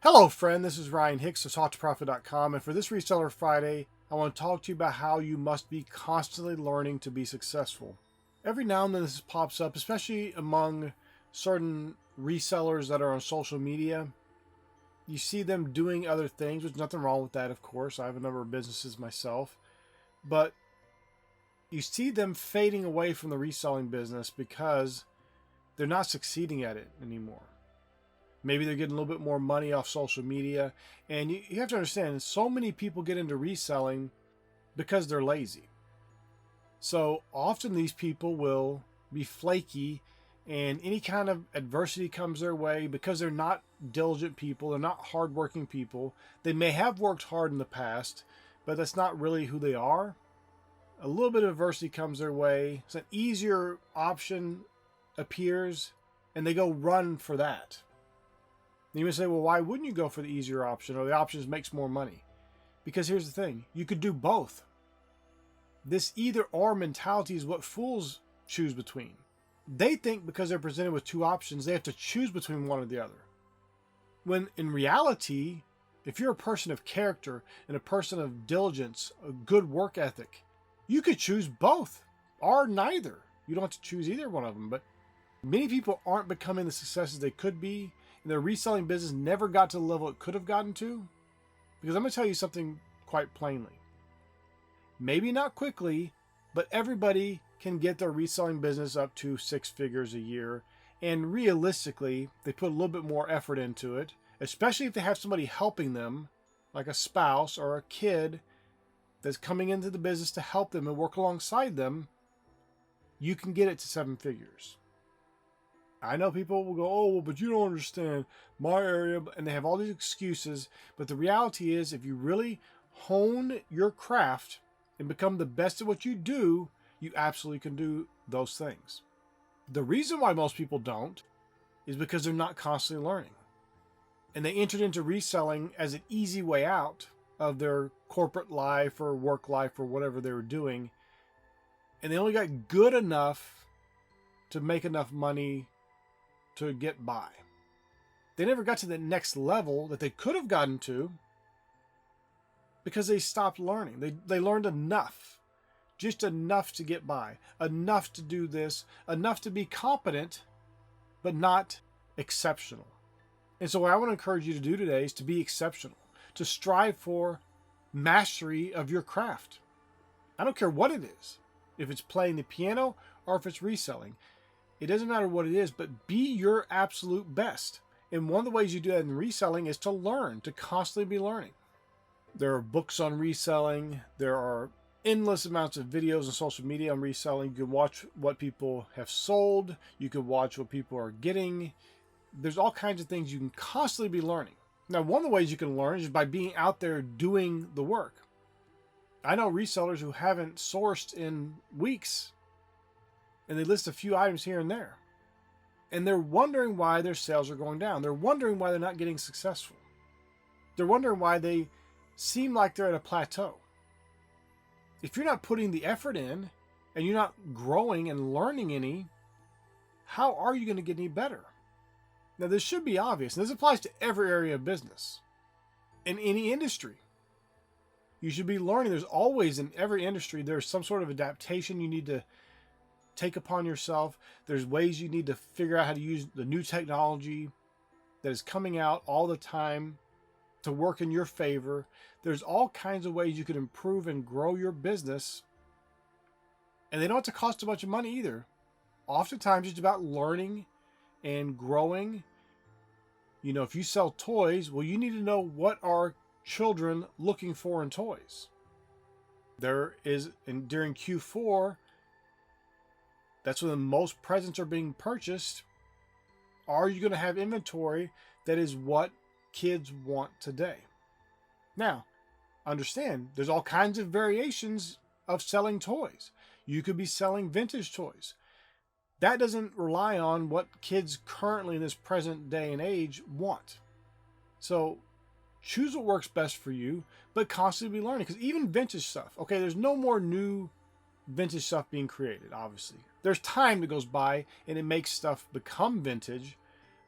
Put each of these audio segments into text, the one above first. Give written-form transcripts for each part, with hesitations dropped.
Hello, friend. This is Ryan Hicks of TalkToProfit.com, and for this Reseller Friday, I want to talk to you about how you must be constantly learning to be successful. Every now and then this pops up, especially among certain resellers that are on social media. You see them doing other things. There's nothing wrong with that, of course. I have a number of businesses myself. But you see them fading away from the reselling business because they're not succeeding at it anymore. Maybe they're getting a little bit more money off social media. And you have to understand, so many people get into reselling because they're lazy. So often these people will be flaky, and any kind of adversity comes their way because they're not diligent people. They're not hardworking people. They may have worked hard in the past, but that's not really who they are. A little bit of adversity comes their way. So an easier option appears, and they go run for that. You may say, well, why wouldn't you go for the easier option, or the option that makes more money? Because here's the thing. You could do both. This either-or mentality is what fools choose between. They think because they're presented with two options, they have to choose between one or the other. When in reality, if you're a person of character and a person of diligence, a good work ethic, you could choose both or neither. You don't have to choose either one of them. But many people aren't becoming the successes they could be. Their reselling business never got to the level it could have gotten to. Because I'm going to tell you something quite plainly. Maybe not quickly, but everybody can get their reselling business up to 6 figures a year. And realistically, they put a little bit more effort into it, especially if they have somebody helping them, like a spouse or a kid that's coming into the business to help them and work alongside them. You can get it to 7 figures. I know people will go, oh, well, but you don't understand my area, and they have all these excuses. But the reality is, if you really hone your craft and become the best at what you do, you absolutely can do those things. The reason why most people don't is because they're not constantly learning. And they entered into reselling as an easy way out of their corporate life or work life or whatever they were doing. And they only got good enough to make enough money to get by. They never got to the next level that they could have gotten to because they stopped learning. They learned enough, just enough to get by, enough to do this, enough to be competent, but not exceptional. And so what I want to encourage you to do today is to be exceptional, to strive for mastery of your craft. I don't care what it is, if it's playing the piano or if it's reselling. It doesn't matter what it is, but be your absolute best. And one of the ways you do that in reselling is to learn, to constantly be learning. There are books on reselling. There are endless amounts of videos on social media on reselling. You can watch what people have sold. You can watch what people are getting. There's all kinds of things you can constantly be learning. Now, one of the ways you can learn is by being out there doing the work. I know resellers who haven't sourced in weeks, and they list a few items here and there. And they're wondering why their sales are going down. They're wondering why they're not getting successful. They're wondering why they seem like they're at a plateau. If you're not putting the effort in and you're not growing and learning any, how are you going to get any better? Now, this should be obvious. And this applies to every area of business. In any industry. You should be learning. There's always, in every industry, there's some sort of adaptation you need to take upon yourself. There's ways you need to figure out how to use the new technology that is coming out all the time to work in your favor. There's all kinds of ways you can improve and grow your business. And they don't have to cost a bunch of money either. Oftentimes it's about learning and growing. You know, if you sell toys, well, you need to know what are children looking for in toys. There is, and during Q4, that's when the most presents are being purchased. Are you going to have inventory that is what kids want today? Now, understand, there's all kinds of variations of selling toys. You could be selling vintage toys. That doesn't rely on what kids currently in this present day and age want. So choose what works best for you, but constantly be learning. Because even vintage stuff, okay, there's no more new vintage stuff being created, obviously. There's time that goes by and it makes stuff become vintage,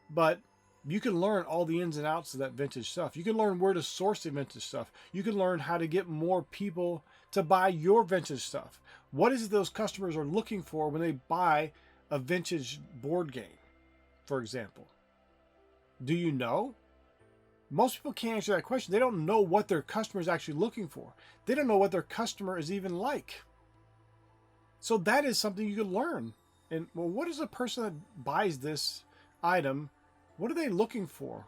but You can learn all the ins and outs of that vintage stuff. You can learn where to source the vintage stuff. You can learn how to get more people to buy your vintage stuff. What is it those customers are looking for when they buy a vintage board game, for example? Do you know? Most people can't answer that question. They don't know what their customer is actually looking for. They don't know what their customer is even like. So that is something you can learn. And well, what is a person that buys this item? What are they looking for?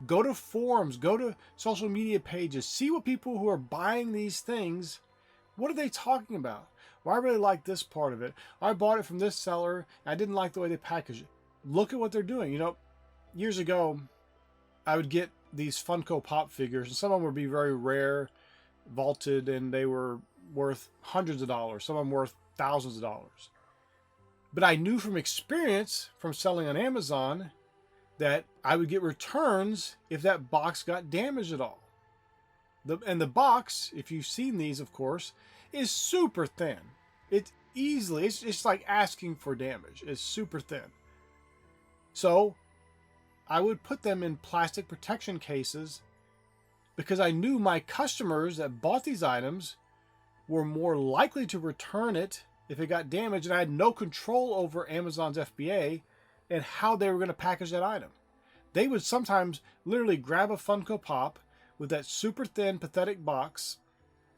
Go to forums, go to social media pages, see what people who are buying these things, what are they talking about? Well, I really like this part of it. I bought it from this seller. I didn't like the way they packaged it. Look at what they're doing. You know, years ago, I would get these Funko Pop figures, and some of them would be very rare, vaulted, and they were worth hundreds of dollars. Some of them worth thousands of dollars. But I knew from experience from selling on Amazon that I would get returns if that box got damaged at all. And the box, if you've seen these, of course, is super thin. It's like asking for damage. It's super thin. So I would put them in plastic protection cases because I knew my customers that bought these items were more likely to return it if it got damaged, and I had no control over Amazon's FBA and how they were going to package that item. They would sometimes literally grab a Funko Pop with that super thin, pathetic box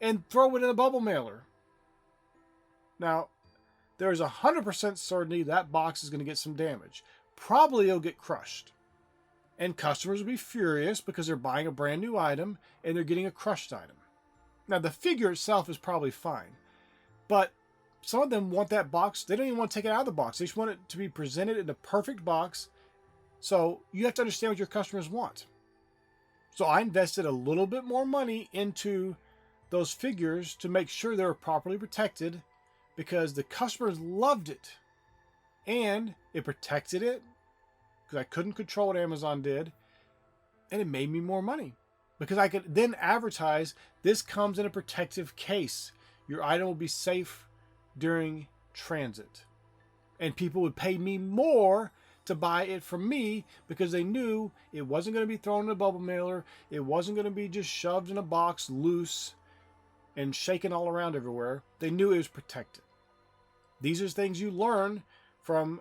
and throw it in a bubble mailer. Now, there's 100% certainty that box is going to get some damage. Probably it'll get crushed. And customers will be furious because they're buying a brand new item and they're getting a crushed item. Now, the figure itself is probably fine. But some of them want that box. They don't even want to take it out of the box. They just want it to be presented in a perfect box. So you have to understand what your customers want. So I invested a little bit more money into those figures to make sure they were properly protected because the customers loved it. And it protected it because I couldn't control what Amazon did. And it made me more money because I could then advertise this comes in a protective case. Your item will be safe during transit. And people would pay me more to buy it from me because they knew it wasn't going to be thrown in a bubble mailer. It wasn't going to be just shoved in a box loose and shaken all around everywhere. They knew it was protected. These are things you learn from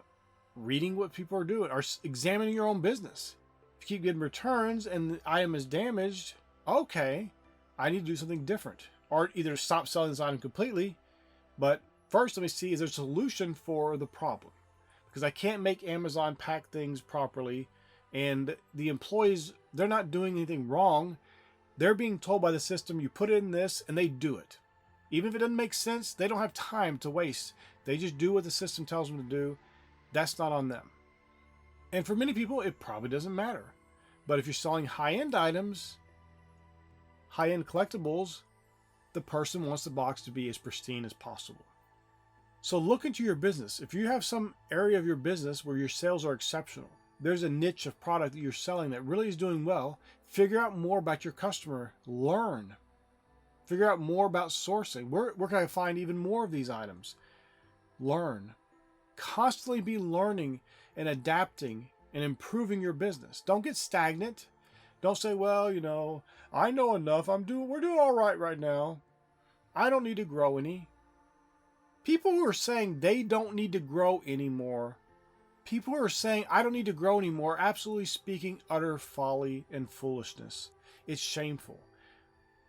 reading what people are doing or examining your own business. If you keep getting returns and the item is damaged, okay, I need to do something different. Or either stop selling this item completely, but first let me see, is there a solution for the problem? Because I can't make Amazon pack things properly, and the employees, they're not doing anything wrong. They're being told by the system, you put it in this, and they do it. Even if it doesn't make sense, they don't have time to waste. They just do what the system tells them to do. That's not on them. And for many people, it probably doesn't matter. But if you're selling high-end items, high-end collectibles, the person wants the box to be as pristine as possible. So look into your business. If you have some area of your business where your sales are exceptional, there's a niche of product that you're selling that really is doing well, figure out more about your customer. Learn. Figure out more about sourcing. Where can I find even more of these items? Learn. Constantly be learning and adapting and improving your business. Don't get stagnant. Don't say, well, you know, I know enough. We're doing all right now. I don't need to grow any. People who are saying they don't need to grow anymore, people who are saying I don't need to grow anymore, absolutely speaking utter folly and foolishness. It's shameful.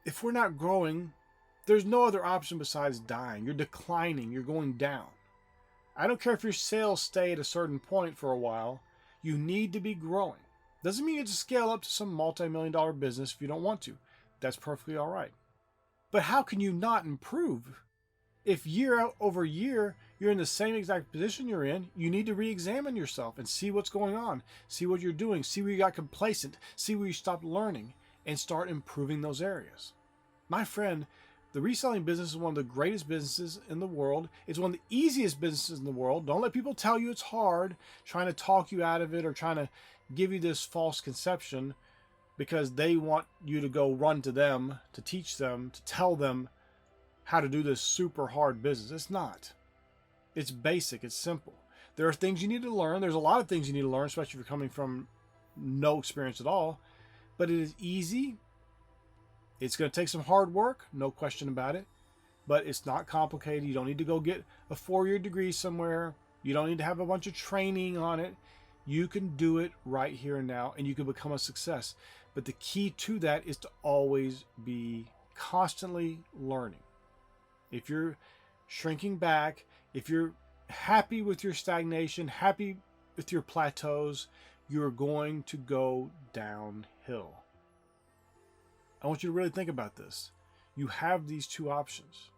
If we're not growing, there's no other option besides dying. You're declining. You're going down. I don't care if your sales stay at a certain point for a while. You need to be growing. Doesn't mean you have to scale up to some multi-million-dollar business if you don't want to. That's perfectly all right. But how can you not improve? If year over year you're in the same exact position you're in, you need to re-examine yourself and see what's going on, see what you're doing, see where you got complacent, see where you stopped learning, and start improving those areas. My friend, the reselling business is one of the greatest businesses in the world. It's one of the easiest businesses in the world. Don't let people tell you it's hard, trying to talk you out of it or trying to give you this false conception because they want you to go run to them, to teach them, to tell them how to do this super hard business. It's not. It's basic. It's simple. There are things you need to learn. There's a lot of things you need to learn, especially if you're coming from no experience at all, but it is easy. It's going to take some hard work, no question about it, but it's not complicated. You don't need to go get a 4-year degree somewhere. You don't need to have a bunch of training on it. You can do it right here and now, and you can become a success. But the key to that is to always be constantly learning. If you're shrinking back, if you're happy with your stagnation, happy with your plateaus, you're going to go downhill. I want you to really think about this. You have these two options.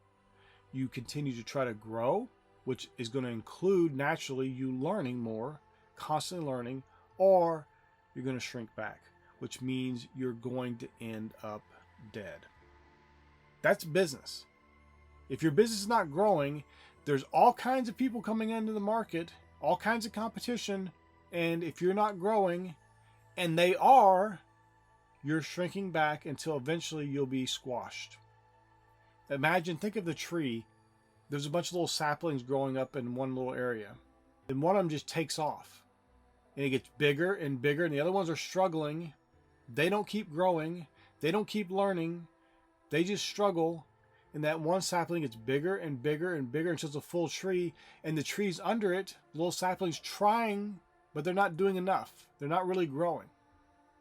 You continue to try to grow, which is going to include naturally you learning more, constantly learning, or you're going to shrink back, which means you're going to end up dead. That's business. If your business is not growing, there's all kinds of people coming into the market, all kinds of competition, and if you're not growing, and they are, you're shrinking back until eventually you'll be squashed. Imagine, think of the tree. There's a bunch of little saplings growing up in one little area, and one of them just takes off, and it gets bigger and bigger, and the other ones are struggling. They don't keep growing. They don't keep learning. They just struggle, and that one sapling gets bigger and bigger and bigger until it's a full tree, and the trees under it, little saplings trying, but they're not doing enough. They're not really growing.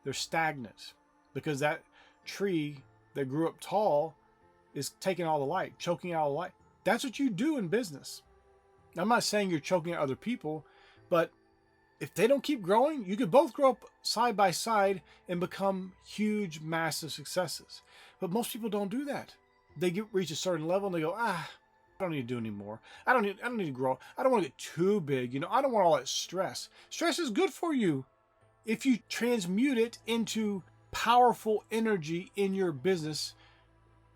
They're stagnant because that tree that grew up tall is taking all the light, choking out all the light. That's what you do in business. I'm not saying you're choking out other people, but if they don't keep growing, you could both grow up side by side and become huge, massive successes. But most people don't do that. They reach a certain level and they go, I don't need to do anymore. I don't need to grow. I don't want to get too big. I don't want all that stress. Stress is good for you if you transmute it into powerful energy in your business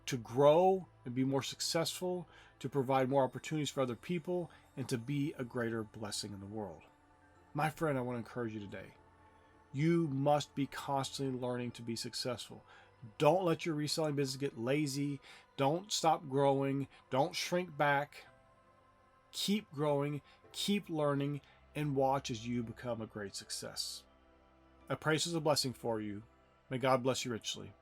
to grow and be more successful, to provide more opportunities for other people, and to be a greater blessing in the world. My friend, I want to encourage you today. You must be constantly learning to be successful. Don't let your reselling business get lazy. Don't stop growing. Don't shrink back. Keep growing, keep learning, and watch as you become a great success. I pray this is a blessing for you. May God bless you richly.